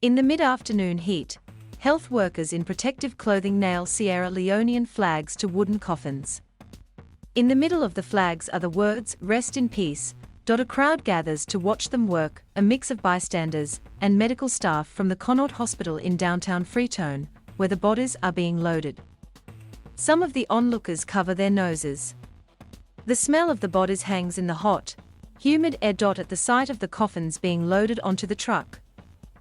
In the mid-afternoon heat, health workers in protective clothing nail Sierra Leonean flags to wooden coffins. In the middle of the flags are the words, "Rest in peace." A crowd gathers to watch them work, a mix of bystanders and medical staff from the Connaught Hospital in downtown Freetown, where the bodies are being loaded. Some of the onlookers cover their noses. The smell of the bodies hangs in the hot, humid air. At the sight of the coffins being loaded onto the truck,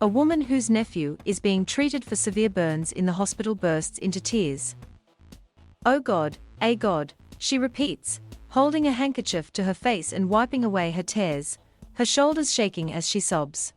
a woman whose nephew is being treated for severe burns in the hospital bursts into tears. "Oh God, eh God," she repeats, holding a handkerchief to her face and wiping away her tears, her shoulders shaking as she sobs.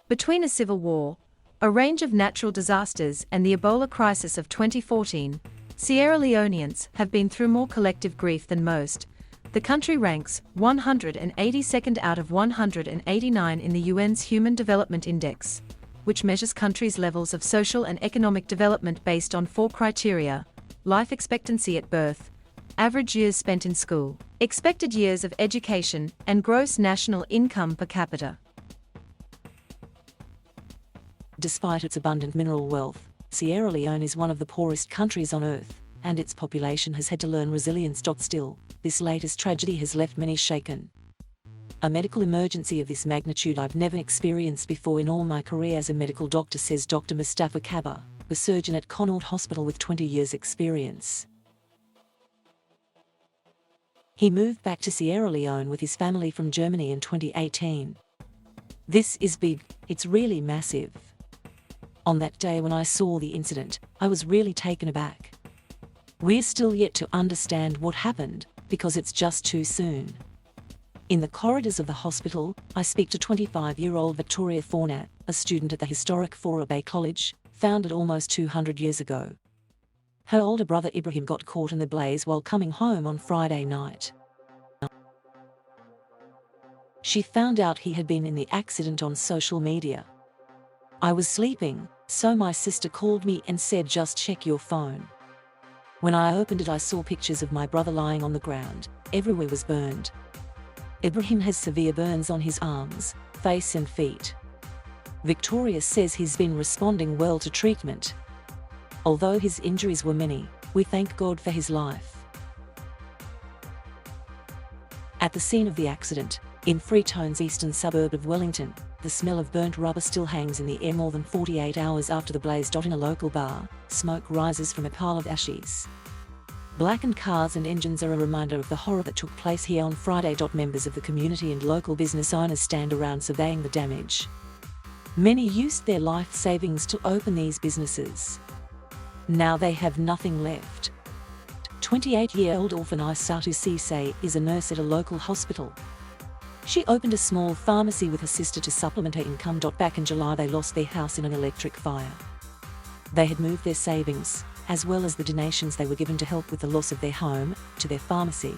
Between a civil war, a range of natural disasters and the Ebola crisis of 2014, Sierra Leoneans have been through more collective grief than most. The country ranks 182nd out of 189 in the UN's Human Development Index, which measures countries' levels of social and economic development based on 4 criteria: life expectancy at birth, average years spent in school, expected years of education, and gross national income per capita. Despite its abundant mineral wealth, Sierra Leone is one of the poorest countries on earth, and its population has had to learn resilience. Still, this latest tragedy has left many shaken. A medical emergency of this magnitude I've never experienced before in all my career as a medical doctor, says Dr. Mustafa Kaba, a surgeon at Connaught Hospital with 20 years' experience. He moved back to Sierra Leone with his family from Germany in 2018. This is big, it's really massive. On that day when I saw the incident, I was really taken aback. We're still yet to understand what happened, because it's just too soon. In the corridors of the hospital, I speak to 25-year-old Victoria Thornat, a student at the historic Fora Bay College, founded almost 200 years ago. Her older brother Ibrahim got caught in the blaze while coming home on Friday night. She found out he had been in the accident on social media. "I was sleeping, so my sister called me and said just check your phone. When I opened it I saw pictures of my brother lying on the ground, everywhere was burned. Ibrahim has severe burns on his arms, face and feet. Victoria says he's been responding well to treatment. Although his injuries were many, we thank God for his life." At the scene of the accident, in Freetown's eastern suburb of Wellington, the smell of burnt rubber still hangs in the air more than 48 hours after the blaze. In a local bar, smoke rises from a pile of ashes. Blackened cars and engines are a reminder of the horror that took place here on Friday. Members of the community and local business owners stand around surveying the damage. Many used their life savings to open these businesses. Now they have nothing left. 28-year-old orphan Aisatu Cisse is a nurse at a local hospital. She opened a small pharmacy with her sister to supplement her income. Back in July they lost their house in an electric fire. They had moved their savings, as well as the donations they were given to help with the loss of their home, to their pharmacy.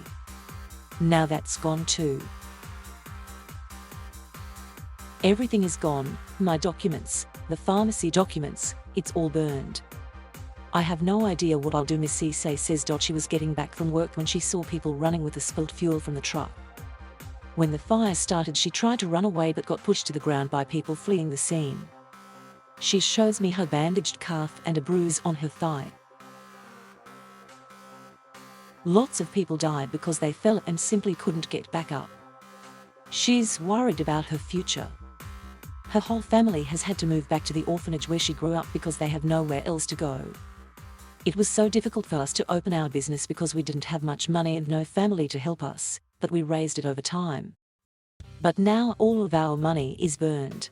Now that's gone too. "Everything is gone, my documents, the pharmacy documents, it's all burned. I have no idea what I'll do," Miss Cisse says. She was getting back from work when she saw people running with the spilt fuel from the truck. When the fire started she tried to run away but got pushed to the ground by people fleeing the scene. She shows me her bandaged calf and a bruise on her thigh. "Lots of people died because they fell and simply couldn't get back up. She's worried about her future. Her whole family has had to move back to the orphanage where she grew up because they have nowhere else to go. It was so difficult for us to open our business because we didn't have much money and no family to help us, but we raised it over time. But now all of our money is burned."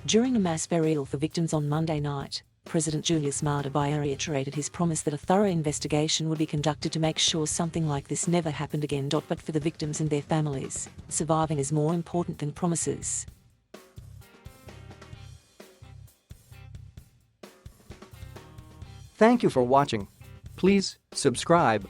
During a mass burial for victims on Monday night, President Julius Maada Bio reiterated his promise that a thorough investigation would be conducted to make sure something like this never happened again. But for the victims and their families, surviving is more important than promises. Thank you for watching. Please subscribe.